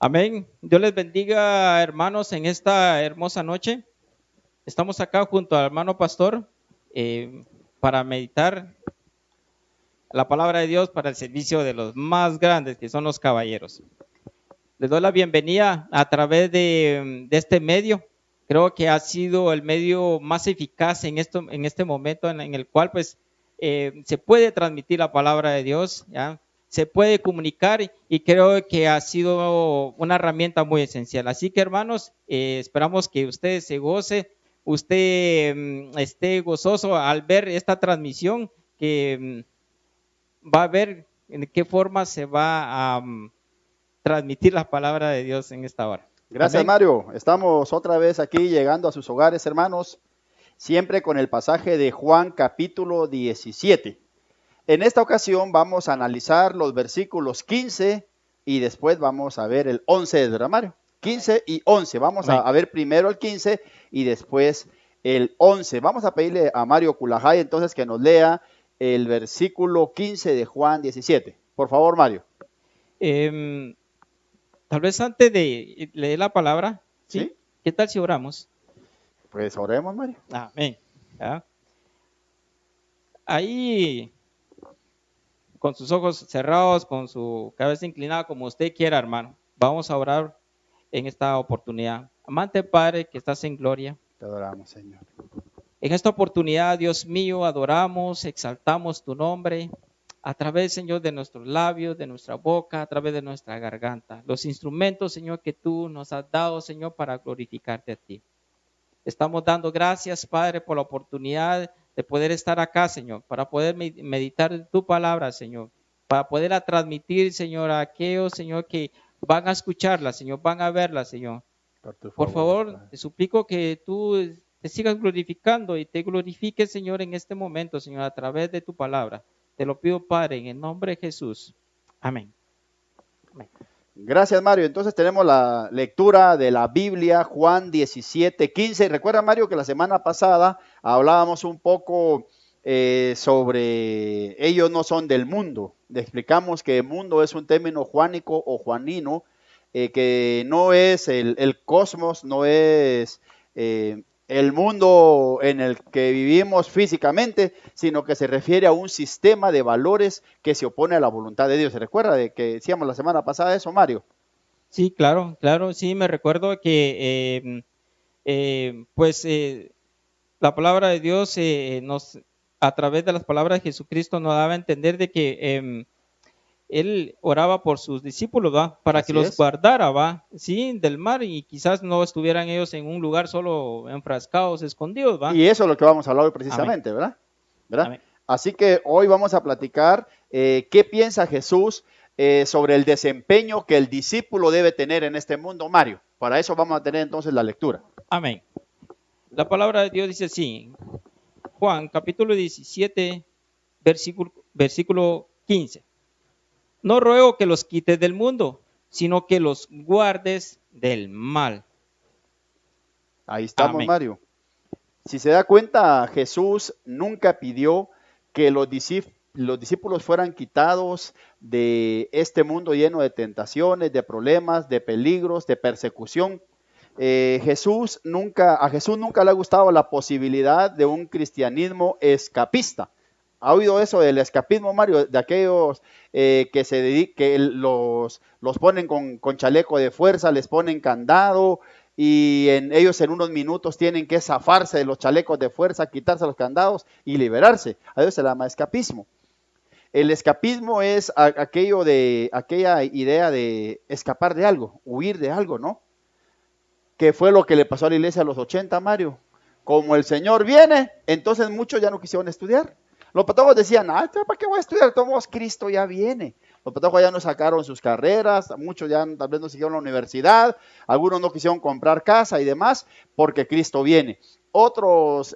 Amén. Dios les bendiga, hermanos, en esta hermosa noche. Estamos acá junto al hermano pastor para meditar la palabra de Dios para el servicio de los más grandes, que son los caballeros. Les doy la bienvenida a través de este medio. Creo que ha sido el medio más eficaz en este momento en el cual pues se puede transmitir la palabra de Dios, ¿ya? Se puede comunicar y creo que ha sido una herramienta muy esencial. Así que hermanos, esperamos que usted se goce, usted esté gozoso al ver esta transmisión, que va a ver en qué forma se va a transmitir la palabra de Dios en esta hora. Gracias, Amén. Mario. Estamos otra vez aquí llegando a sus hogares, hermanos, siempre con el pasaje de Juan capítulo 17. En esta ocasión vamos a analizar los versículos 15 y después vamos a ver el 11 de Mario. 15 y 11. Vamos Amén. a ver primero el 15 y después el 11. Vamos a pedirle a Mario Culajay entonces que nos lea el versículo 15 de Juan 17. Por favor, Mario. Tal vez antes de leer la palabra, ¿sí? ¿Sí? ¿Qué tal si oramos? Pues oremos, Mario. Amén. ¿Ya? Ahí, con sus ojos cerrados, con su cabeza inclinada, como usted quiera, hermano. Vamos a orar en esta oportunidad. Amante Padre que estás en gloria. Te adoramos, Señor. En esta oportunidad, Dios mío, adoramos, exaltamos tu nombre a través, Señor, de nuestros labios, de nuestra boca, a través de nuestra garganta. Los instrumentos, Señor, que tú nos has dado, Señor, para glorificarte a ti. Estamos dando gracias, Padre, por la oportunidad de poder estar acá, Señor, para poder meditar tu palabra, Señor, para poderla transmitir, Señor, a aquellos, Señor, que van a escucharla, Señor, van a verla, Señor. Por favor, te suplico que tú te sigas glorificando y te glorifiques, Señor, en este momento, Señor, a través de tu palabra. Te lo pido, Padre, en el nombre de Jesús. Amén. Amén. Gracias, Mario. Entonces tenemos la lectura de la Biblia, Juan 17, 15. Recuerda, Mario, que la semana pasada hablábamos un poco sobre ellos no son del mundo. Le explicamos que mundo es un término juánico o juanino, que no es el cosmos, no es el mundo en el que vivimos físicamente, sino que se refiere a un sistema de valores que se opone a la voluntad de Dios. ¿Se recuerda de que decíamos la semana pasada eso, Mario? Sí, claro, claro, sí, me recuerdo que la palabra de Dios a través de las palabras de Jesucristo nos daba a entender de que él oraba por sus discípulos, ¿va? Para que Así los es. guardara, ¿va? Sí, del mar y quizás no estuvieran ellos en un lugar solo enfrascados, escondidos, ¿va? Y eso es lo que vamos a hablar hoy Amén, precisamente, ¿verdad? ¿Verdad? amén. Así que hoy vamos a platicar qué piensa Jesús sobre el desempeño que el discípulo debe tener en este mundo, Mario. Para eso vamos a tener entonces la lectura. Amén. La palabra de Dios dice así, Juan capítulo 17, versículo 15. No ruego que los quites del mundo, sino que los guardes del mal. Ahí estamos, Amén. Mario. Si se da cuenta, Jesús nunca pidió que los discípulos fueran quitados de este mundo lleno de tentaciones, de problemas, de peligros, de persecución. A Jesús nunca le ha gustado la posibilidad de un cristianismo escapista. ¿Ha oído eso del escapismo, Mario? De aquellos que los ponen con chaleco de fuerza, les ponen candado y ellos en unos minutos tienen que zafarse de los chalecos de fuerza, quitarse los candados y liberarse. A eso se llama escapismo. El escapismo es aquella idea de escapar de algo, huir de algo, ¿no? ¿Qué fue lo que le pasó a la iglesia a los 80, Mario? Como el Señor viene, entonces muchos ya no quisieron estudiar. Los patólogos decían, ¿para qué voy a estudiar? Todos, Cristo ya viene. Los patólogos ya no sacaron sus carreras, muchos ya tal vez no siguieron la universidad, algunos no quisieron comprar casa y demás, porque Cristo viene. Otros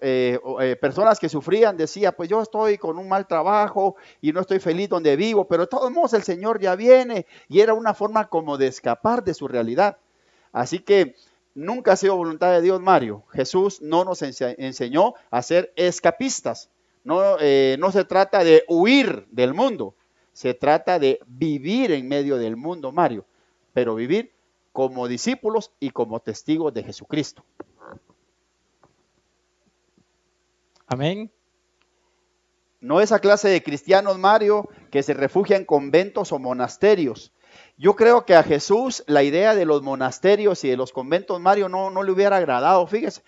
personas que sufrían decían, pues yo estoy con un mal trabajo y no estoy feliz donde vivo, pero de todos modos el Señor ya viene. Y era una forma como de escapar de su realidad. Así que nunca ha sido voluntad de Dios, Mario. Jesús no nos enseñó a ser escapistas. No se trata de huir del mundo, se trata de vivir en medio del mundo, Mario, pero vivir como discípulos y como testigos de Jesucristo. Amén. No esa clase de cristianos, Mario, que se refugian en conventos o monasterios. Yo creo que a Jesús la idea de los monasterios y de los conventos, Mario, no le hubiera agradado. Fíjese,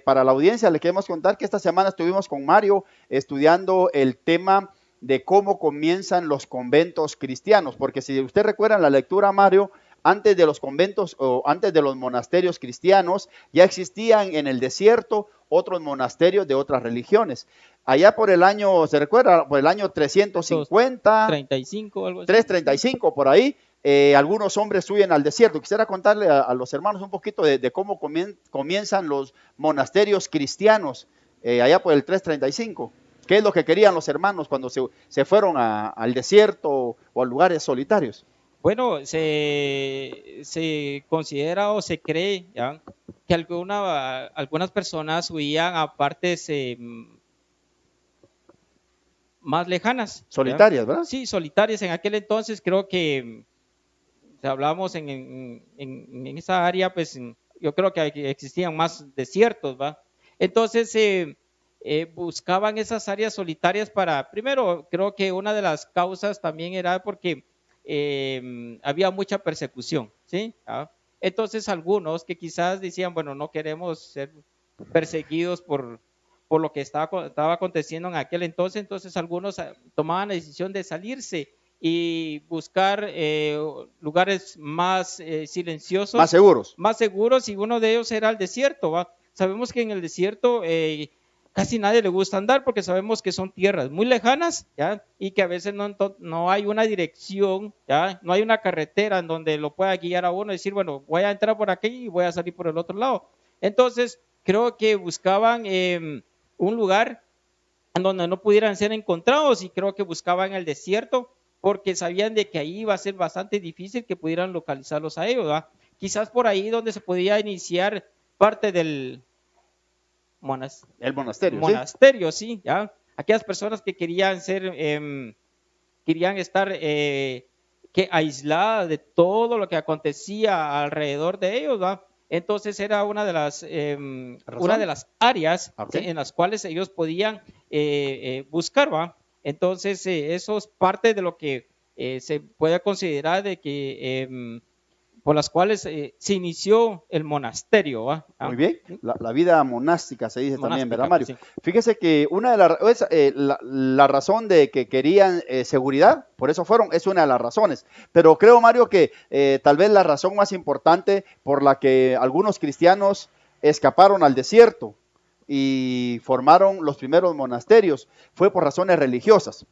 para la audiencia le queremos contar que esta semana estuvimos con Mario estudiando el tema de cómo comienzan los conventos cristianos, porque si usted recuerda en la lectura, Mario, antes de los conventos o antes de los monasterios cristianos, ya existían en el desierto otros monasterios de otras religiones. Allá por el año, ¿se recuerda? Por el año 350, 35, algo así. 335, por ahí, algunos hombres huyen al desierto. Quisiera contarle a los hermanos un poquito de cómo comienzan los monasterios cristianos allá por el 335. ¿Qué es lo que querían los hermanos cuando se fueron al desierto o a lugares solitarios? Bueno, se considera o se cree, ¿ya?, que algunas personas huían a partes más lejanas. Solitarias, ¿verdad? Sí, solitarias. En aquel entonces creo que, si hablamos en esa área, pues yo creo que existían más desiertos, ¿va? Entonces buscaban esas áreas solitarias primero, creo que una de las causas también era porque había mucha persecución, ¿sí? ¿Ah? Entonces algunos que quizás decían, bueno, no queremos ser perseguidos por lo que estaba aconteciendo en aquel entonces algunos tomaban la decisión de salirse y buscar lugares más silenciosos, más seguros, y uno de ellos era el desierto, ¿va? Sabemos que en el desierto casi nadie le gusta andar porque sabemos que son tierras muy lejanas, ¿ya? Y que a veces no hay una dirección, ¿ya? No hay una carretera en donde lo pueda guiar a uno y decir, bueno, voy a entrar por aquí y voy a salir por el otro lado. Entonces, creo que buscaban un lugar en donde no pudieran ser encontrados, y creo que buscaban el desierto porque sabían de que ahí iba a ser bastante difícil que pudieran localizarlos a ellos, ¿va? Quizás por ahí donde se podía iniciar parte del monasterio, ¿sí? ¿Ya? Aquellas personas que querían estar aisladas de todo lo que acontecía alrededor de ellos, ¿va? Entonces era una de las áreas, okay, ¿sí?, en las cuales ellos podían buscar, ¿va? Entonces eso es parte de lo que se puede considerar de que por las cuales se inició el monasterio, ¿va? Muy bien, la vida monástica se dice también, ¿verdad, Mario? Sí. Fíjese que la razón de que querían seguridad, por eso fueron, es una de las razones. Pero creo, Mario, que tal vez la razón más importante por la que algunos cristianos escaparon al desierto y formaron los primeros monasterios fue por razones religiosas.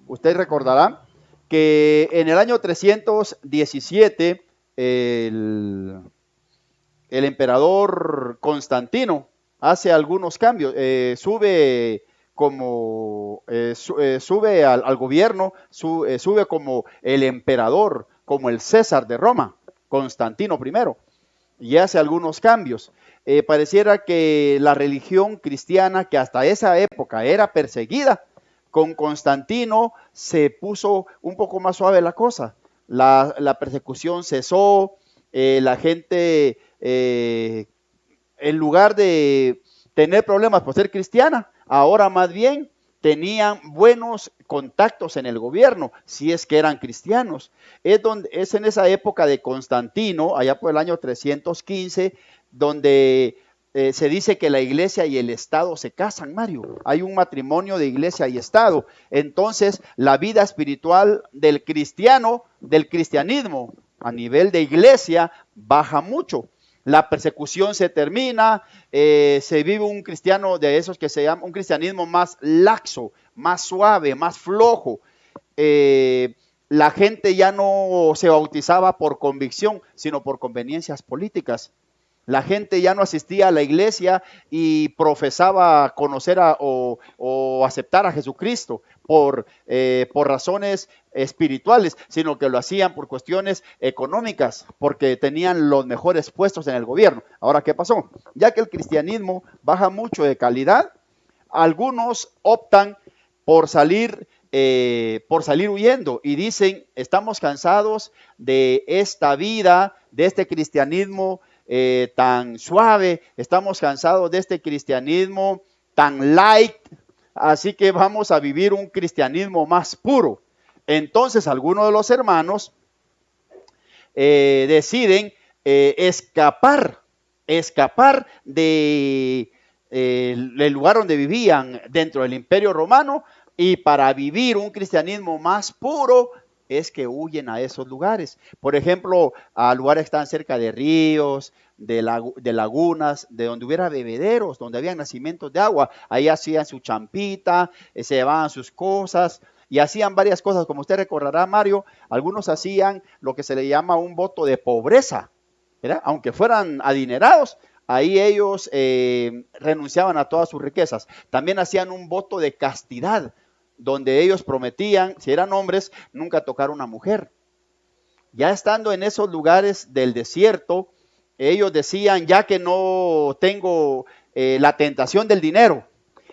Usted recordará que en el año 317 el emperador Constantino hace algunos cambios, sube al gobierno, sube como el emperador, como el César de Roma, Constantino I, y hace algunos cambios. Pareciera que la religión cristiana, que hasta esa época era perseguida, con Constantino se puso un poco más suave la cosa. La persecución cesó, la gente, en lugar de tener problemas por ser cristiana, ahora más bien tenían buenos contactos en el gobierno, si es que eran cristianos. Es en esa época de Constantino, allá por el año 315, donde se dice que la iglesia y el Estado se casan, Mario. Hay un matrimonio de iglesia y Estado. Entonces, la vida espiritual del cristianismo, a nivel de iglesia, baja mucho. La persecución se termina, se vive un cristiano de esos que se llama un cristianismo más laxo, más suave, más flojo. La gente ya no se bautizaba por convicción, sino por conveniencias políticas. La gente ya no asistía a la iglesia y profesaba conocer o aceptar a Jesucristo por razones espirituales, sino que lo hacían por cuestiones económicas, porque tenían los mejores puestos en el gobierno. Ahora, ¿qué pasó? Ya que el cristianismo baja mucho de calidad, algunos optan por salir por salir huyendo y dicen, estamos cansados de esta vida, de este cristianismo tan suave, estamos cansados de este cristianismo tan light, así que vamos a vivir un cristianismo más puro. Entonces algunos de los hermanos deciden escapar de el lugar donde vivían dentro del Imperio Romano, y para vivir un cristianismo más puro es que huyen a esos lugares. Por ejemplo, a lugares que están cerca de ríos, de lagunas, de donde hubiera bebederos, donde había nacimientos de agua. Ahí hacían su champita, se llevaban sus cosas y hacían varias cosas. Como usted recordará, Mario, algunos hacían lo que se le llama un voto de pobreza, ¿verdad? Aunque fueran adinerados, ahí ellos renunciaban a todas sus riquezas. También hacían un voto de castidad, donde ellos prometían, si eran hombres, nunca tocar a una mujer. Ya estando en esos lugares del desierto, ellos decían, ya que no tengo la tentación del dinero,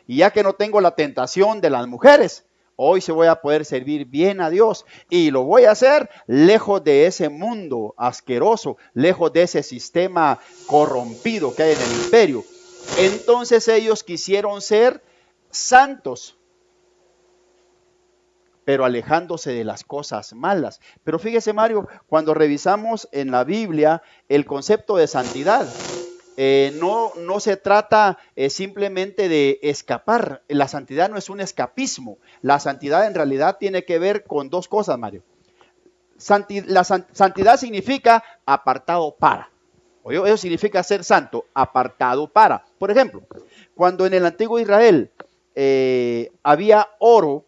y ya que no tengo la tentación de las mujeres, hoy se voy a poder servir bien a Dios, y lo voy a hacer lejos de ese mundo asqueroso, lejos de ese sistema corrompido que hay en el imperio. Entonces ellos quisieron ser santos, pero alejándose de las cosas malas. Pero fíjese, Mario, cuando revisamos en la Biblia el concepto de santidad, no se trata simplemente de escapar. La santidad no es un escapismo. La santidad en realidad tiene que ver con dos cosas, Mario. Santidad significa apartado para. Eso significa ser santo, apartado para. Por ejemplo, cuando en el antiguo Israel había oro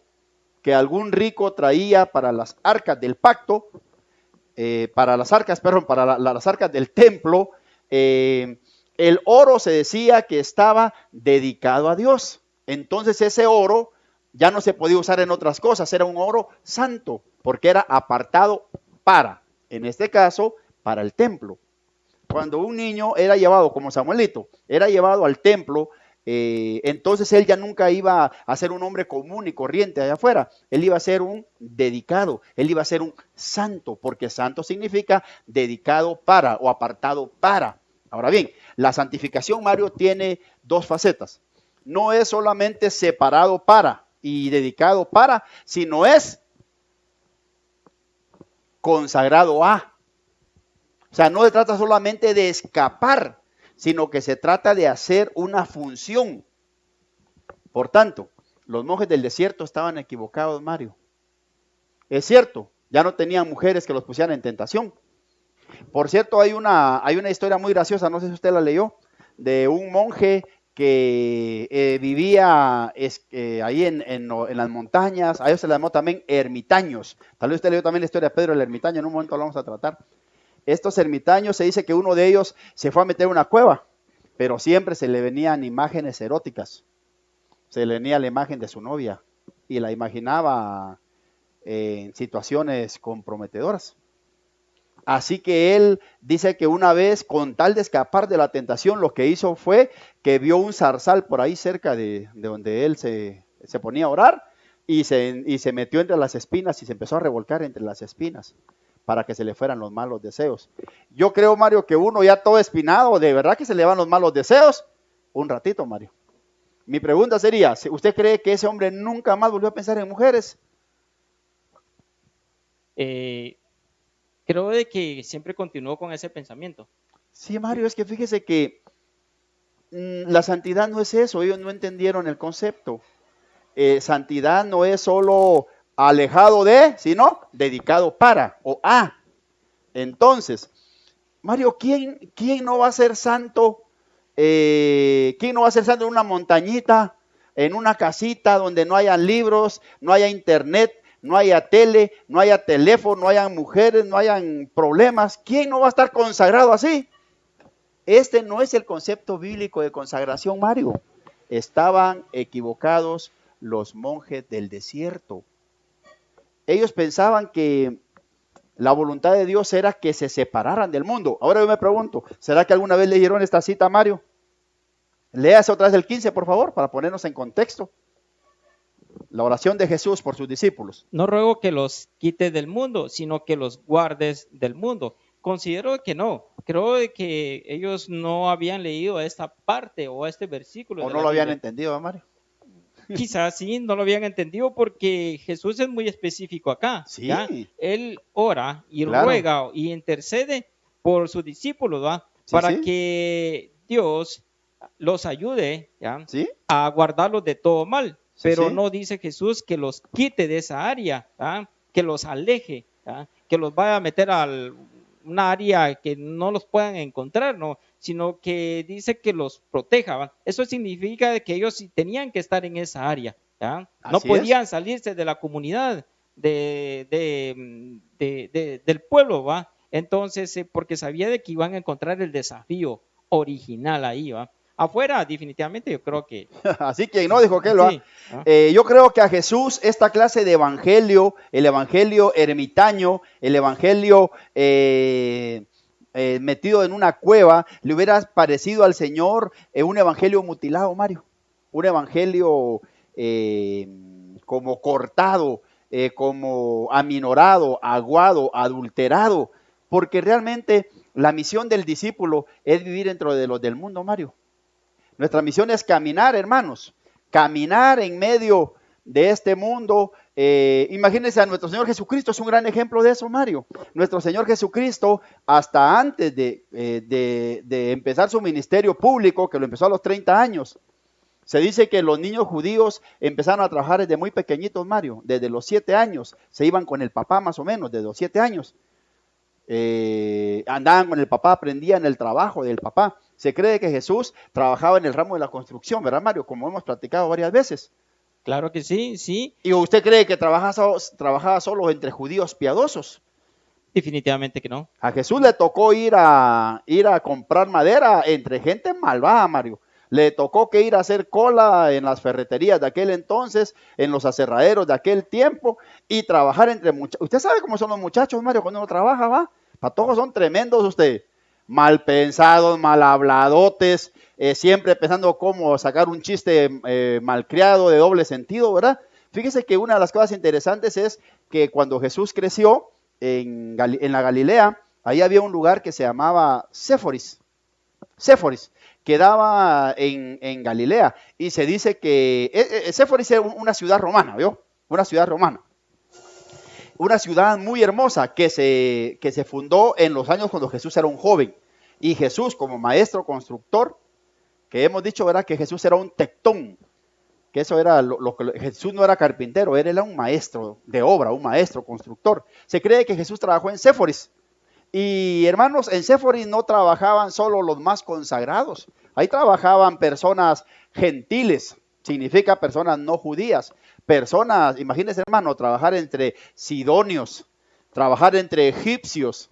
que algún rico traía para las arcas del pacto, para las arcas del templo, el oro se decía que estaba dedicado a Dios. Entonces ese oro ya no se podía usar en otras cosas, era un oro santo, porque era apartado para, en este caso, para el templo. Cuando un niño era llevado, como Samuelito, era llevado al templo, entonces él ya nunca iba a ser un hombre común y corriente allá afuera. Él iba a ser un dedicado, él iba a ser un santo, porque santo significa dedicado para o apartado para. Ahora bien, la santificación, Mario, tiene dos facetas. No es solamente separado para y dedicado para, sino es consagrado a. O sea, no se trata solamente de escapar, sino que se trata de hacer una función. Por tanto, los monjes del desierto estaban equivocados, Mario. Es cierto, ya no tenían mujeres que los pusieran en tentación. Por cierto, hay una historia muy graciosa, no sé si usted la leyó, de un monje que vivía ahí en las montañas. A ellos se les llamó también ermitaños. Tal vez usted leyó también la historia de Pedro el ermitaño, en un momento lo vamos a tratar. Estos ermitaños, se dice que uno de ellos se fue a meter en una cueva, pero siempre se le venían imágenes eróticas. Se le venía la imagen de su novia y la imaginaba en situaciones comprometedoras. Así que él dice que una vez, con tal de escapar de la tentación, lo que hizo fue que vio un zarzal por ahí cerca de donde él se ponía a orar, y se metió entre las espinas y se empezó a revolcar entre las espinas para que se le fueran los malos deseos. Yo creo, Mario, que uno ya todo espinado, ¿de verdad que se le van los malos deseos? Un ratito, Mario. Mi pregunta sería, ¿usted cree que ese hombre nunca más volvió a pensar en mujeres? Creo de que siempre continuó con ese pensamiento. Sí, Mario, es que fíjese que la santidad no es eso, ellos no entendieron el concepto. Santidad no es solo alejado de, sino dedicado para o a. Entonces, Mario, ¿quién no va a ser santo? ¿Quién no va a ser santo en una montañita, en una casita donde no haya libros, no haya internet, no haya tele, no haya teléfono, no hayan mujeres, no hayan problemas? ¿Quién no va a estar consagrado así? Este no es el concepto bíblico de consagración, Mario. Estaban equivocados los monjes del desierto. Ellos pensaban que la voluntad de Dios era que se separaran del mundo. Ahora yo me pregunto, ¿será que alguna vez leyeron esta cita, Mario? Léase otra vez el 15, por favor, para ponernos en contexto. La oración de Jesús por sus discípulos. No ruego que los quites del mundo, sino que los guardes del mundo. Considero que no. Creo de que ellos no habían leído esta parte o este versículo ¿O de no la lo habían Biblia. entendido, Mario? Quizás sí, no lo habían entendido porque Jesús es muy específico acá. Sí, ¿ya? Él ora y claro. ruega y intercede por sus discípulos, ¿va? Sí, Para sí. que Dios los ayude, ¿ya? ¿Sí? A guardarlos de todo mal. Sí, Pero sí. no dice Jesús que los quite de esa área, ¿ya? Que los aleje, ¿ya? Que los vaya a meter a una área que no los puedan encontrar, ¿no? Sino que dice que los proteja, ¿va? Eso significa que ellos sí tenían que estar en esa área, ¿ya? No Así es. podían salirse de la comunidad, del pueblo, ¿va? Entonces, porque sabía de que iban a encontrar el desafío original ahí, ¿va? Afuera, definitivamente, yo creo que Así que no dijo que lo sí, ¿no? Yo creo que a Jesús esta clase de evangelio, el evangelio ermitaño, el evangelio metido en una cueva, le hubiera parecido al Señor un evangelio mutilado, Mario. Un evangelio como cortado, como aminorado, aguado, adulterado. Porque realmente la misión del discípulo es vivir dentro de los del mundo, Mario. Nuestra misión es caminar, hermanos, caminar en medio de este mundo. Imagínense, a nuestro Señor Jesucristo es un gran ejemplo de eso, Mario. Nuestro Señor Jesucristo, hasta antes de empezar su ministerio público, que lo empezó a los 30 años, se dice que los niños judíos empezaron a trabajar desde muy pequeñitos, Mario. Desde los 7 años, se iban con el papá más o menos, desde los 7 años. Andaban con el papá, aprendían el trabajo del papá. Se cree que Jesús trabajaba en el ramo de la construcción, ¿verdad, Mario? Como hemos platicado varias veces. Claro que sí, sí. ¿Y usted cree que trabajaba solo entre judíos piadosos? Definitivamente que no. A Jesús le tocó ir a comprar madera entre gente malvada, Mario. Le tocó que ir a hacer cola en las ferreterías de aquel entonces, en los aserraderos de aquel tiempo, y trabajar entre muchachos. Usted sabe cómo son los muchachos, Mario, cuando uno trabaja, ¿va? Para todos son tremendos usted. Mal pensados, mal habladotes, siempre pensando cómo sacar un chiste malcriado de doble sentido, ¿verdad? Fíjese que una de las cosas interesantes es que cuando Jesús creció en la Galilea, ahí había un lugar que se llamaba Séforis, quedaba en Galilea, y se dice que Séforis era una ciudad romana, ¿vio? Una ciudad romana. Una ciudad muy hermosa que se fundó en los años cuando Jesús era un joven. Y Jesús, como maestro constructor, que hemos dicho, ¿verdad? Que Jesús era un tectón, que eso era lo que Jesús no era carpintero, él era un maestro de obra, un maestro constructor. Se cree que Jesús trabajó en Séforis. Y hermanos, en Séforis no trabajaban solo los más consagrados, ahí trabajaban personas gentiles, significa personas no judías, personas, imagínense hermano, trabajar entre sidonios, trabajar entre egipcios,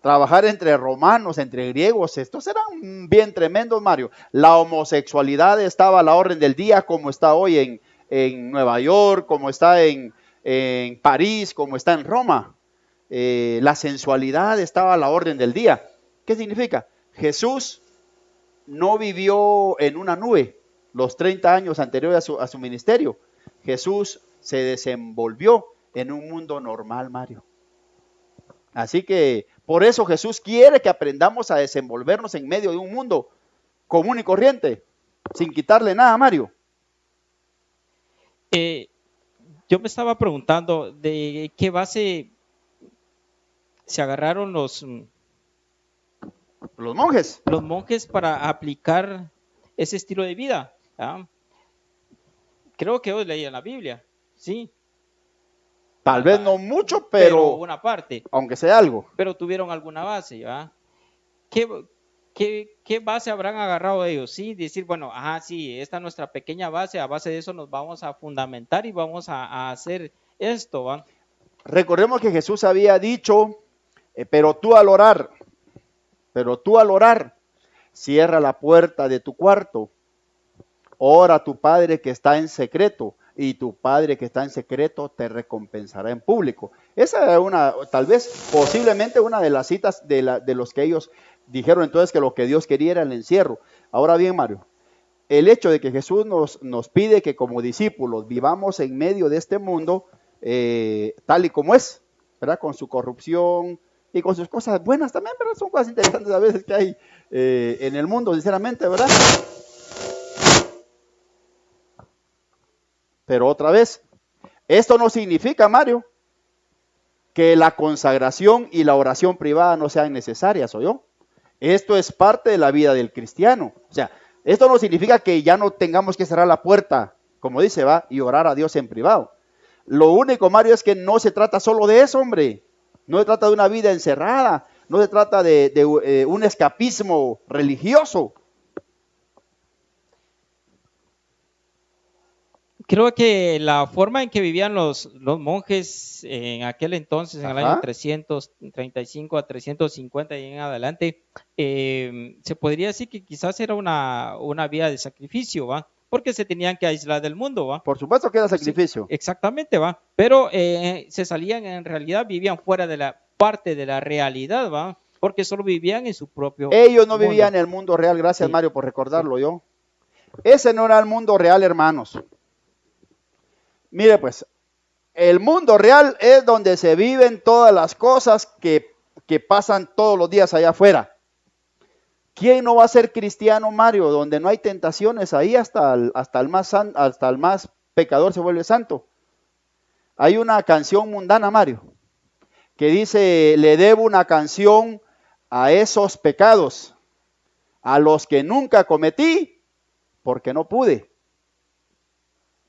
trabajar entre romanos, entre griegos. Estos eran bien tremendos, Mario. La homosexualidad estaba a la orden del día, como está hoy en Nueva York, como está en París, como está en Roma. La sensualidad estaba a la orden del día. ¿Qué significa? Jesús no vivió en una nube los 30 años anteriores a su ministerio. Jesús se desenvolvió en un mundo normal, Mario. Así que por eso Jesús quiere que aprendamos a desenvolvernos en medio de un mundo común y corriente, sin quitarle nada, Mario. Yo me estaba preguntando de qué base se agarraron los monjes para aplicar ese estilo de vida. ¿Ah? Creo que hoy leían la Biblia, sí. Tal vez no mucho, pero una parte. Aunque sea algo. Pero tuvieron alguna base, ¿verdad? ¿Qué base habrán agarrado ellos? Sí, decir, bueno, sí, esta es nuestra pequeña base, a base de eso nos vamos a fundamentar y vamos a hacer esto, ¿va? Recordemos que Jesús había dicho, pero tú al orar, cierra la puerta de tu cuarto, ora a tu Padre que está en secreto, y tu Padre que está en secreto te recompensará en público. Esa era tal vez, posiblemente una de las citas de los que ellos dijeron entonces que lo que Dios quería era el encierro. Ahora bien, Mario, el hecho de que Jesús nos pide que como discípulos vivamos en medio de este mundo tal y como es, ¿verdad? Con su corrupción y con sus cosas buenas también, ¿verdad? Son cosas interesantes a veces que hay en el mundo, sinceramente, ¿verdad? Pero otra vez, esto no significa, Mario, que la consagración y la oración privada no sean necesarias, ¿o yo? Esto es parte de la vida del cristiano. O sea, esto no significa que ya no tengamos que cerrar la puerta, como dice, va, y orar a Dios en privado. Lo único, Mario, es que no se trata solo de eso, hombre. No se trata de una vida encerrada. No se trata de un escapismo religioso. Creo que la forma en que vivían los monjes en aquel entonces, en el año 335 a 350 y en adelante, se podría decir que quizás era una vida de sacrificio, ¿va? Porque se tenían que aislar del mundo, ¿va? Por supuesto que era sacrificio. Sí, exactamente, ¿va? Pero se salían, en realidad vivían fuera de la parte de la realidad, ¿va? Porque solo vivían en su propio Ellos no mundo. vivían en el mundo real, gracias, Sí. Mario, por recordarlo yo. Ese no era el mundo real, hermanos. Mire pues, el mundo real es donde se viven todas las cosas que pasan todos los días allá afuera. ¿Quién no va a ser cristiano, Mario? Donde no hay tentaciones, ahí hasta el más pecador se vuelve santo. Hay una canción mundana, Mario, que dice, le debo una canción a esos pecados, a los que nunca cometí, porque no pude.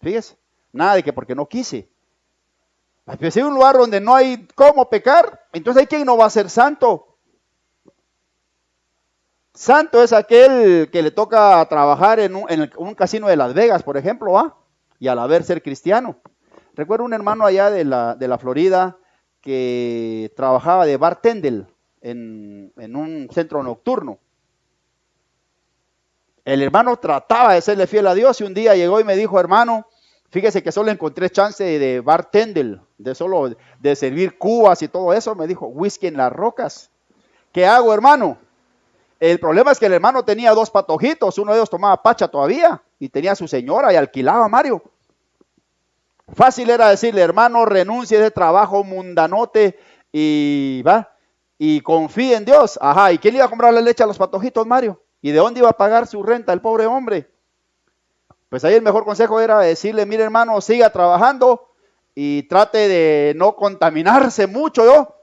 Fíjese, nada de que porque no quise. Si hay un lugar donde no hay cómo pecar, entonces hay quien no va a ser santo. Santo es aquel que le toca trabajar en un casino de Las Vegas, por ejemplo, ¿ah? Y al haber ser cristiano. Recuerdo un hermano allá de la Florida que trabajaba de bartender en un centro nocturno. El hermano trataba de serle fiel a Dios y un día llegó y me dijo, hermano, fíjese que solo encontré chance de bartender, de servir cubas y todo eso. Me dijo, whisky en las rocas. ¿Qué hago, hermano? El problema es que el hermano tenía 2 patojitos, uno de ellos tomaba pacha todavía y tenía a su señora y alquilaba, Mario. Fácil era decirle, hermano, renuncie de trabajo mundanote y confíe en Dios. Ajá, ¿y quién le iba a comprar la leche a los patojitos, Mario? ¿Y de dónde iba a pagar su renta el pobre hombre? Pues ahí el mejor consejo era decirle, mire hermano, siga trabajando y trate de no contaminarse mucho,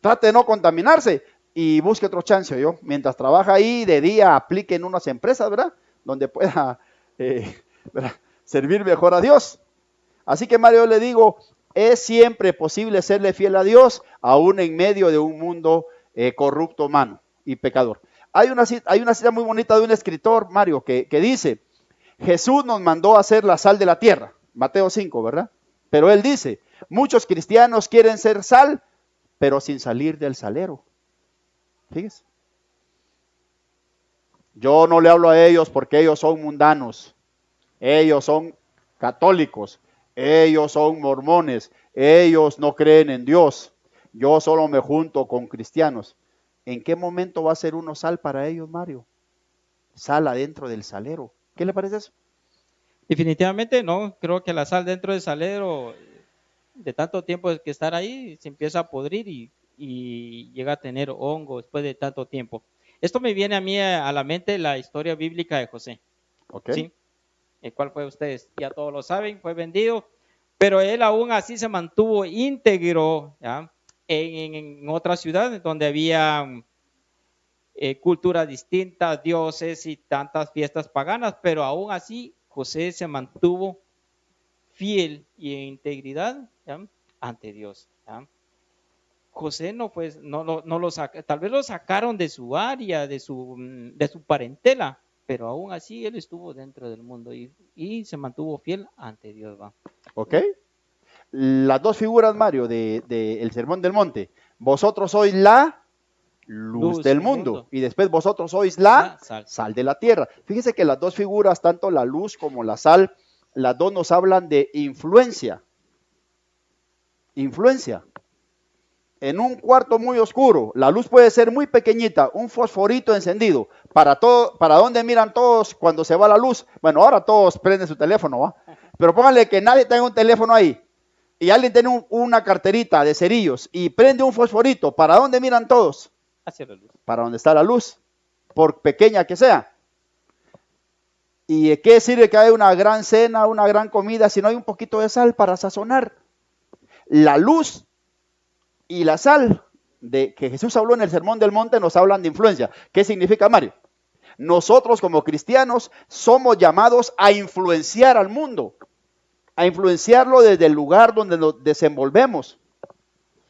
trate de no contaminarse y busque otro chance, mientras trabaja ahí de día aplique en unas empresas, ¿verdad? Donde pueda ¿verdad? Servir mejor a Dios. Así que Mario, le digo, es siempre posible serle fiel a Dios, aún en medio de un mundo corrupto, humano y pecador. Hay una cita muy bonita de un escritor, Mario, que dice, Jesús nos mandó a ser la sal de la tierra, Mateo 5, ¿verdad? Pero él dice, muchos cristianos quieren ser sal, pero sin salir del salero. Fíjese. Yo no le hablo a ellos porque ellos son mundanos, ellos son católicos, ellos son mormones, ellos no creen en Dios. Yo solo me junto con cristianos. ¿En qué momento va a ser uno sal para ellos, Mario? Sal adentro del salero. ¿Qué le parece eso? Definitivamente no, creo que la sal dentro del salero, de tanto tiempo que estar ahí, se empieza a podrir y llega a tener hongo después de tanto tiempo. Esto me viene a mí a la mente la historia bíblica de José. Okay. ¿Sí? El cual fue, ustedes ya todos lo saben, fue vendido, pero él aún así se mantuvo íntegro, ¿ya? En otra ciudad donde había culturas distintas, dioses y tantas fiestas paganas, pero aún así José se mantuvo fiel y en integridad, ¿ya? Ante Dios, ¿ya? José no lo tal vez lo sacaron de su área, de su parentela, pero aún así él estuvo dentro del mundo y se mantuvo fiel ante Dios, ¿va? Ok. Las 2 figuras, Mario, de el Sermón del Monte. Vosotros sois la luz del mundo. Y después vosotros sois la sal de la tierra. Fíjese que las 2 figuras, tanto la luz como la sal, las 2 nos hablan de influencia. Influencia. en un cuarto muy oscuro, la luz puede ser muy pequeñita, un fosforito encendido. ¿Para dónde miran todos cuando se va la luz? Bueno, ahora todos prenden su teléfono, ¿va? Pero pónganle que nadie tenga un teléfono ahí y alguien tiene una carterita de cerillos y prende un fosforito. ¿Para dónde miran todos? Hacia la luz. Para donde está la luz, por pequeña que sea. ¿Y qué sirve que haya una gran cena, una gran comida, si no hay un poquito de sal para sazonar? La luz y la sal de que Jesús habló en el Sermón del Monte nos hablan de influencia. ¿Qué significa, Mario? Nosotros como cristianos somos llamados a influenciar al mundo, a influenciarlo desde el lugar donde nos desenvolvemos.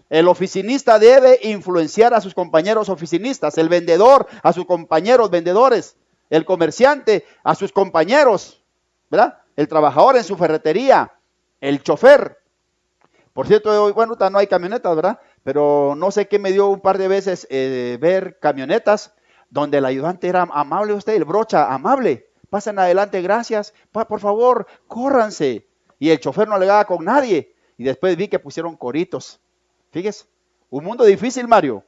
El oficinista debe influenciar a sus compañeros oficinistas, el vendedor a sus compañeros vendedores, el comerciante a sus compañeros, ¿verdad? El trabajador en su ferretería, el chofer. Por cierto, bueno, no hay camionetas, ¿verdad? Pero no sé qué me dio un par de veces ver camionetas donde el ayudante era amable, usted, el brocha, amable. Pasen adelante, gracias, por favor, córranse. Y el chofer no alegaba con nadie. Y después vi que pusieron coritos. Fíjese, un mundo difícil, Mario.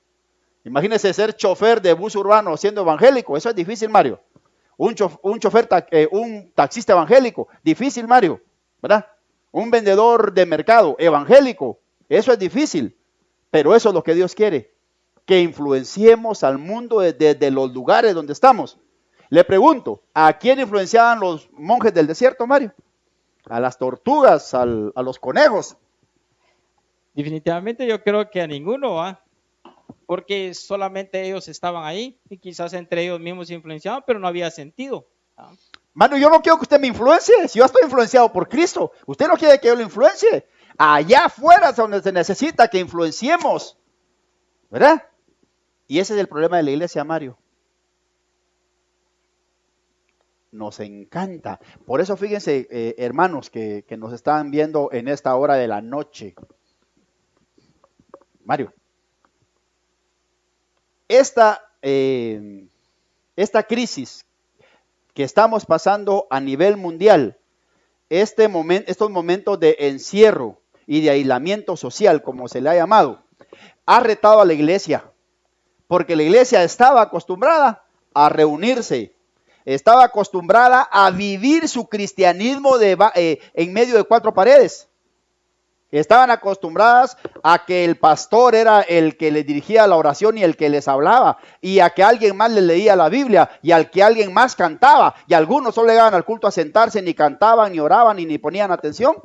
Imagínese ser chofer de bus urbano siendo evangélico, eso es difícil, Mario. Un taxista evangélico, difícil, Mario, ¿verdad? Un vendedor de mercado evangélico, eso es difícil, pero eso es lo que Dios quiere, que influenciemos al mundo desde los lugares donde estamos. Le pregunto, ¿a quién influenciaban los monjes del desierto, Mario? A las tortugas, a los conejos. Definitivamente yo creo que a ninguno, ¿va? Porque solamente ellos estaban ahí y quizás entre ellos mismos se influenciaban, pero no había sentido. ¿Ah? Mano, yo no quiero que usted me influencie, si yo estoy influenciado por Cristo, usted no quiere que yo lo influencie. Allá afuera es donde se necesita que influenciemos, ¿verdad? Y ese es el problema de la iglesia, Mario. Nos encanta. Por eso fíjense, hermanos, que nos están viendo en esta hora de la noche. Mario, esta crisis que estamos pasando a nivel mundial, estos momentos de encierro y de aislamiento social, como se le ha llamado, ha retado a la iglesia, porque la iglesia estaba acostumbrada a reunirse, estaba acostumbrada a vivir su cristianismo en medio de cuatro paredes. Estaban acostumbradas a que el pastor era el que les dirigía la oración y el que les hablaba, y a que alguien más les leía la Biblia, y al que alguien más cantaba, y algunos solo llegaban al culto a sentarse, ni cantaban, ni oraban, ni ponían atención.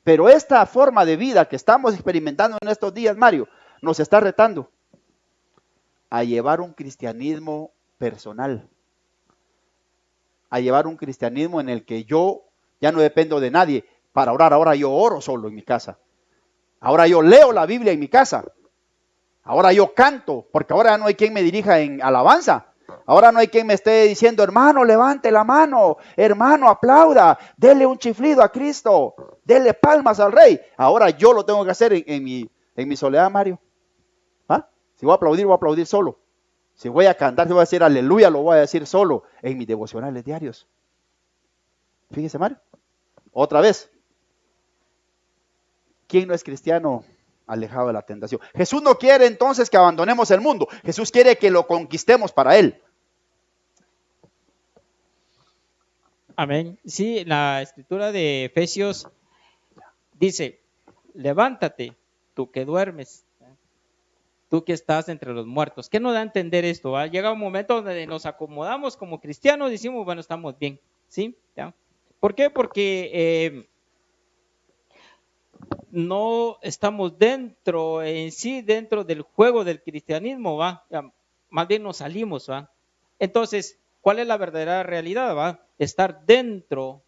Pero esta forma de vida que estamos experimentando en estos días, Mario, nos está retando a llevar un cristianismo personal, a llevar un cristianismo en el que yo ya no dependo de nadie para orar. Ahora yo oro solo en mi casa. Ahora yo leo la Biblia en mi casa. Ahora yo canto, porque ahora ya no hay quien me dirija en alabanza. Ahora no hay quien me esté diciendo, hermano, levante la mano, hermano, aplauda, dele un chiflido a Cristo, dele palmas al Rey. Ahora yo lo tengo que hacer en mi soledad, Mario. ¿Ah? Si voy a aplaudir solo. Si voy a cantar, si voy a decir aleluya, lo voy a decir solo en mis devocionales diarios. Fíjese, Mario. Otra vez. ¿Quién no es cristiano alejado de la tentación? Jesús no quiere entonces que abandonemos el mundo. Jesús quiere que lo conquistemos para Él. Amén. Sí, la escritura de Efesios dice, levántate, tú que duermes, tú que estás entre los muertos. ¿Qué nos da a entender esto? ¿Va? Llega un momento donde nos acomodamos como cristianos, decimos, bueno, estamos bien. ¿Sí? ¿Ya? ¿Por qué? Porque no estamos dentro del juego del cristianismo, ¿va? Más bien nos salimos, ¿va? Entonces, ¿cuál es la verdadera realidad, va? Estar dentro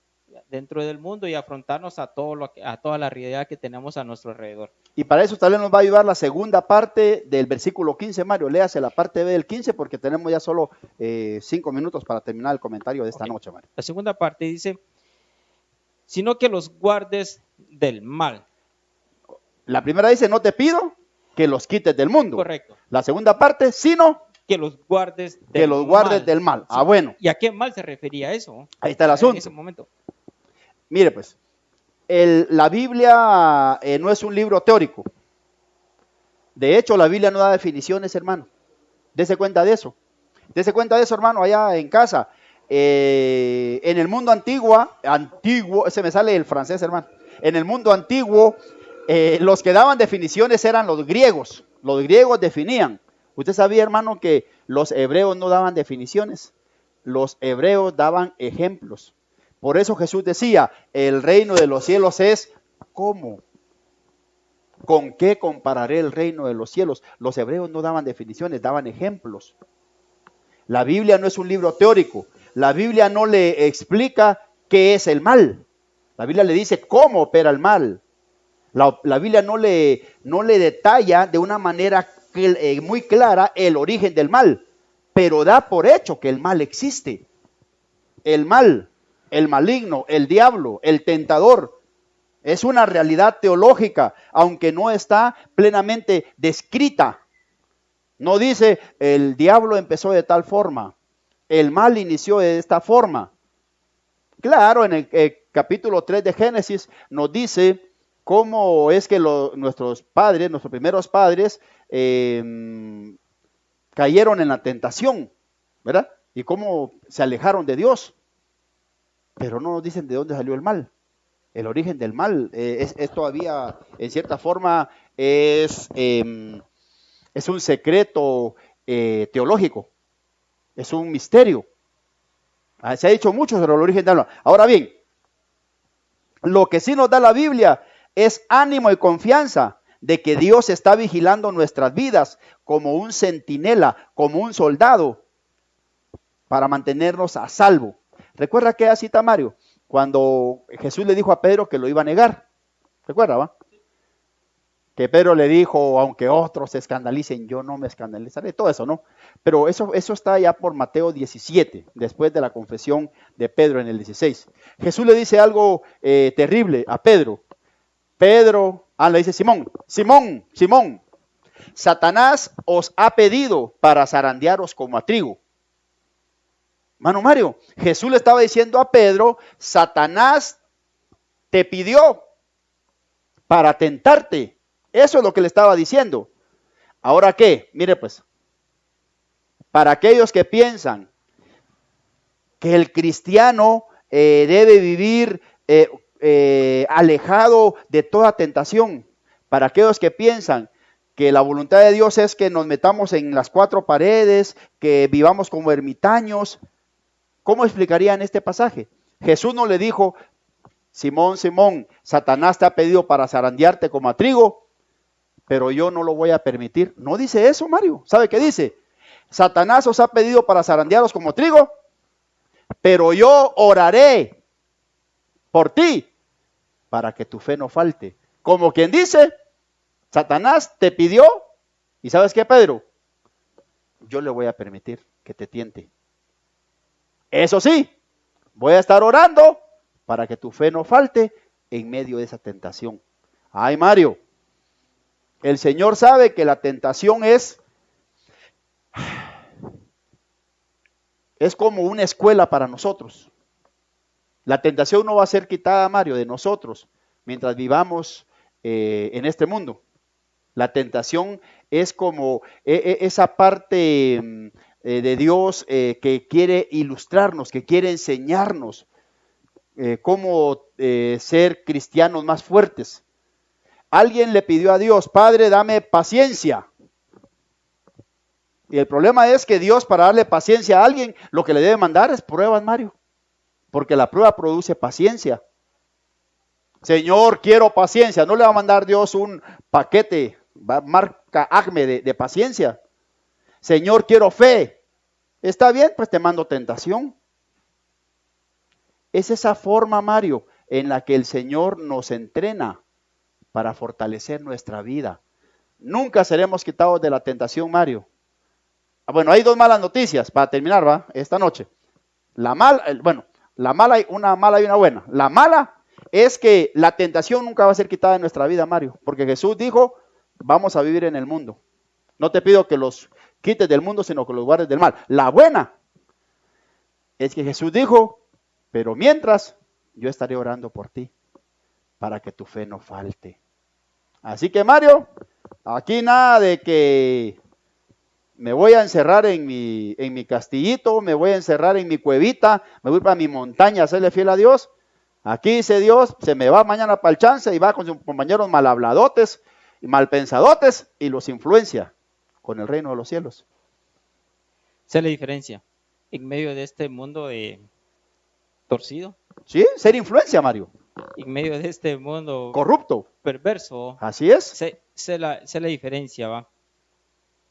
del mundo y afrontarnos a toda la realidad que tenemos a nuestro alrededor. Y para eso tal vez nos va a ayudar la segunda parte del versículo 15, Mario. Léase la parte B del 15 porque tenemos ya solo 5 minutos para terminar el comentario de esta noche, Mario. La segunda parte dice, sino que los guardes del mal. La primera dice, no te pido que los quites del mundo. Correcto. La segunda parte, sino que los guardes del mal. Ah, bueno. ¿Y a qué mal se refería eso? Ahí está el asunto. En ese momento. Mire, pues, la Biblia no es un libro teórico. De hecho, la Biblia no da definiciones, hermano. Dese cuenta de eso. Dese cuenta de eso, hermano, allá en casa. En el mundo antiguo, ese me sale el francés, hermano. En el mundo antiguo, los que daban definiciones eran los griegos. Los griegos definían. Usted sabía, hermano, que los hebreos no daban definiciones. Los hebreos daban ejemplos. Por eso Jesús decía, el reino de los cielos es ¿cómo? ¿Con qué compararé el reino de los cielos? Los hebreos no daban definiciones, daban ejemplos. La Biblia no es un libro teórico. La Biblia no le explica qué es el mal. La Biblia le dice cómo opera el mal. La Biblia no le detalla de una manera muy clara el origen del mal, pero da por hecho que el mal existe. El mal, el maligno, el diablo, el tentador, es una realidad teológica, aunque no está plenamente descrita. No dice, el diablo empezó de tal forma, el mal inició de esta forma. Claro, en el capítulo 3 de Génesis nos dice cómo es que nuestros primeros padres, cayeron en la tentación, ¿verdad? Y cómo se alejaron de Dios. Pero no nos dicen de dónde salió el mal. El origen del mal es todavía, en cierta forma, es un secreto teológico, es un misterio. Se ha dicho mucho sobre el origen del mal. Ahora bien, lo que sí nos da la Biblia es ánimo y confianza de que Dios está vigilando nuestras vidas como un centinela, como un soldado, para mantenernos a salvo. ¿Recuerda aquella cita, Mario? Cuando Jesús le dijo a Pedro que lo iba a negar. ¿Recuerda, va? Que Pedro le dijo, aunque otros se escandalicen, yo no me escandalizaré. Todo eso, ¿no? Pero eso está ya por Mateo 17, después de la confesión de Pedro en el 16. Jesús le dice algo terrible a Pedro. Pedro, le dice Simón, Simón, Satanás os ha pedido para zarandearos como a trigo. Mano Mario, Jesús le estaba diciendo a Pedro, Satanás te pidió para tentarte. Eso es lo que le estaba diciendo. ¿Ahora qué? Mire pues, para aquellos que piensan que el cristiano debe vivir alejado de toda tentación, para aquellos que piensan que la voluntad de Dios es que nos metamos en las cuatro paredes, que vivamos como ermitaños, ¿cómo explicarían este pasaje? Jesús no le dijo, Simón, Simón, Satanás te ha pedido para zarandearte como a trigo, pero yo no lo voy a permitir. No dice eso, Mario. ¿Sabe qué dice? Satanás os ha pedido para zarandearos como trigo, pero yo oraré por ti para que tu fe no falte. Como quien dice, Satanás te pidió, ¿y sabes qué, Pedro? Yo le voy a permitir que te tiente. Eso sí, voy a estar orando para que tu fe no falte en medio de esa tentación. Ay, Mario, el Señor sabe que la tentación es como una escuela para nosotros. La tentación no va a ser quitada, Mario, de nosotros mientras vivamos en este mundo. La tentación es como esa parte de Dios que quiere ilustrarnos, que quiere enseñarnos cómo ser cristianos más fuertes. Alguien le pidió a Dios, Padre, dame paciencia. Y el problema es que Dios, para darle paciencia a alguien, lo que le debe mandar es pruebas, Mario. Porque la prueba produce paciencia. Señor, quiero paciencia. No le va a mandar Dios un paquete, marca ACME de paciencia. Señor, quiero fe. Está bien, pues te mando tentación. Es esa forma, Mario, en la que el Señor nos entrena para fortalecer nuestra vida. Nunca seremos quitados de la tentación, Mario. Bueno, hay dos malas noticias para terminar, ¿va? Esta noche. Una mala y una buena. La mala es que la tentación nunca va a ser quitada de nuestra vida, Mario, porque Jesús dijo, vamos a vivir en el mundo. No te pido que los quites del mundo, sino que los guardes del mal. La buena es que Jesús dijo, pero mientras yo estaré orando por ti, para que tu fe no falte. Así que Mario, aquí nada de que me voy a encerrar en mi castillito, me voy a encerrar en mi cuevita, me voy para mi montaña a serle fiel a Dios. Aquí dice Dios, se me va mañana para el chance y va con sus compañeros malhabladotes y malpensadotes y los influencia con el reino de los cielos. Esa es la diferencia en medio de este mundo torcido. Sí, ser influencia, Mario. En medio de este mundo corrupto, perverso. Así es. Sé la diferencia, ¿va?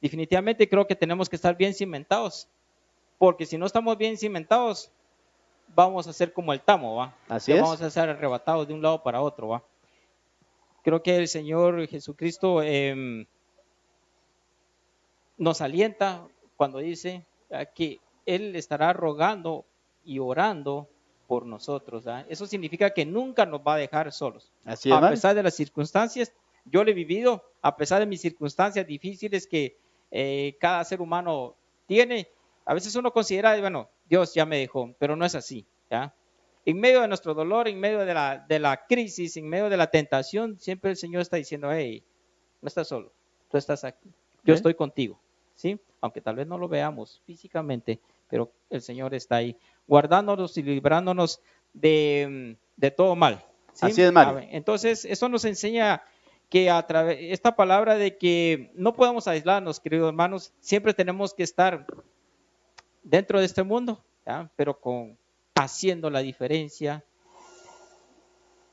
Definitivamente creo que tenemos que estar bien cimentados, porque si no estamos bien cimentados, vamos a ser como el tamo, ¿va? Así es. Vamos a ser arrebatados de un lado para otro, ¿va? Creo que el Señor Jesucristo nos alienta cuando dice que Él estará rogando y orando por nosotros, ¿verdad? Eso significa que nunca nos va a dejar solos. Así es, a pesar de las circunstancias, yo lo he vivido, a pesar de mis circunstancias difíciles que cada ser humano tiene. A veces uno considera, bueno, Dios ya me dejó, pero no es así, ¿ya? En medio de nuestro dolor, en medio de la crisis, en medio de la tentación, siempre el Señor está diciendo, hey, no estás solo, tú estás aquí, yo estoy contigo, ¿sí? Aunque tal vez no lo veamos físicamente, pero el Señor está ahí, guardándonos y librándonos de todo mal, ¿sí? Así es, Mario. Entonces, eso nos enseña que a través esta palabra de que no podemos aislarnos, queridos hermanos, siempre tenemos que estar dentro de este mundo, ¿ya? Pero haciendo la diferencia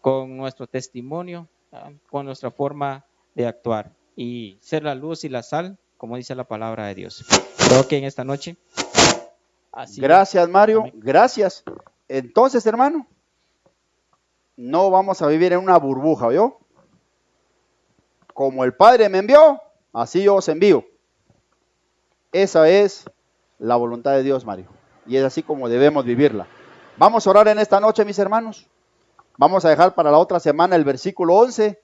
con nuestro testimonio, ¿ya? Con nuestra forma de actuar y ser la luz y la sal, como dice la palabra de Dios. Creo que en esta noche. Gracias, Mario. Amén. Gracias. Entonces, hermano, no vamos a vivir en una burbuja, ¿oyó? Como el Padre me envió, así yo os envío. Esa es la voluntad de Dios, Mario. Y es así como debemos vivirla. Vamos a orar en esta noche, mis hermanos. Vamos a dejar para la otra semana el versículo 11,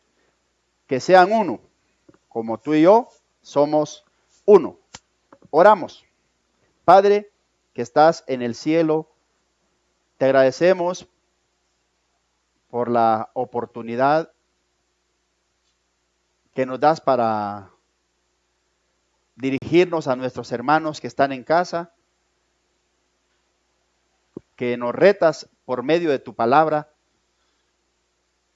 que sean uno, como tú y yo somos uno. Oramos. Padre, que estás en el cielo, te agradecemos por la oportunidad que nos das para dirigirnos a nuestros hermanos que están en casa, que nos retas por medio de tu palabra,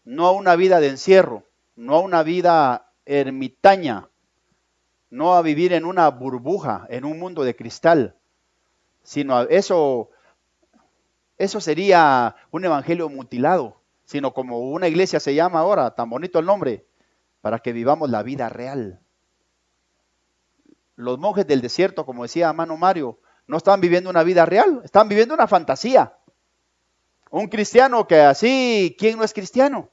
no a una vida de encierro, no a una vida ermitaña, no a vivir en una burbuja, en un mundo de cristal, sino eso sería un evangelio mutilado, sino como una iglesia se llama ahora, tan bonito el nombre, para que vivamos la vida real. Los monjes del desierto, como decía hermano Mario, no están viviendo una vida real, están viviendo una fantasía. Un cristiano que así, ¿quién no es cristiano?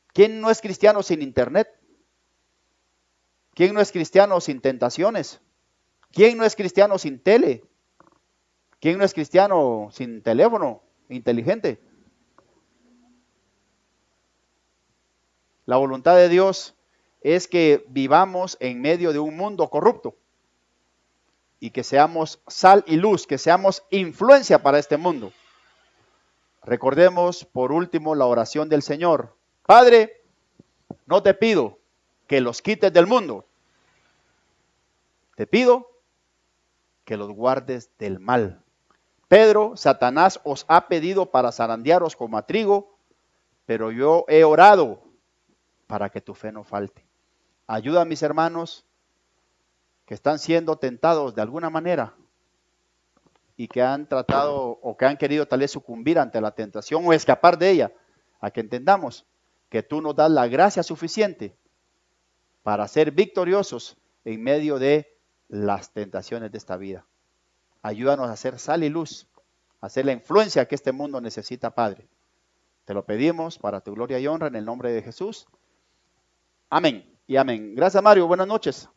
¿Quién no es cristiano sin internet? ¿Quién no es cristiano sin tentaciones? ¿Quién no es cristiano sin tele? ¿Quién no es cristiano sin teléfono inteligente? La voluntad de Dios es que vivamos en medio de un mundo corrupto y que seamos sal y luz, que seamos influencia para este mundo. Recordemos por último la oración del Señor. Padre, no te pido que los quites del mundo, te pido que los guardes del mal. Pedro, Satanás os ha pedido para zarandearos como a trigo, pero yo he orado para que tu fe no falte. Ayuda a mis hermanos que están siendo tentados de alguna manera y que han tratado o que han querido tal vez sucumbir ante la tentación o escapar de ella, a que entendamos que tú nos das la gracia suficiente para ser victoriosos en medio de las tentaciones de esta vida. Ayúdanos a hacer sal y luz, a hacer la influencia que este mundo necesita, Padre. Te lo pedimos para tu gloria y honra en el nombre de Jesús. Amén y amén. Gracias, Mario. Buenas noches.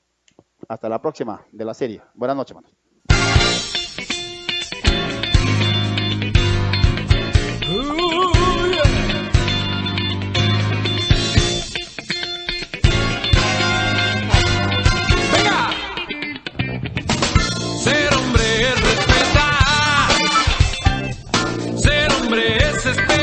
Hasta la próxima de la serie. Buenas noches, hermanos. Ser hombre es respetar, ser hombre es esperar.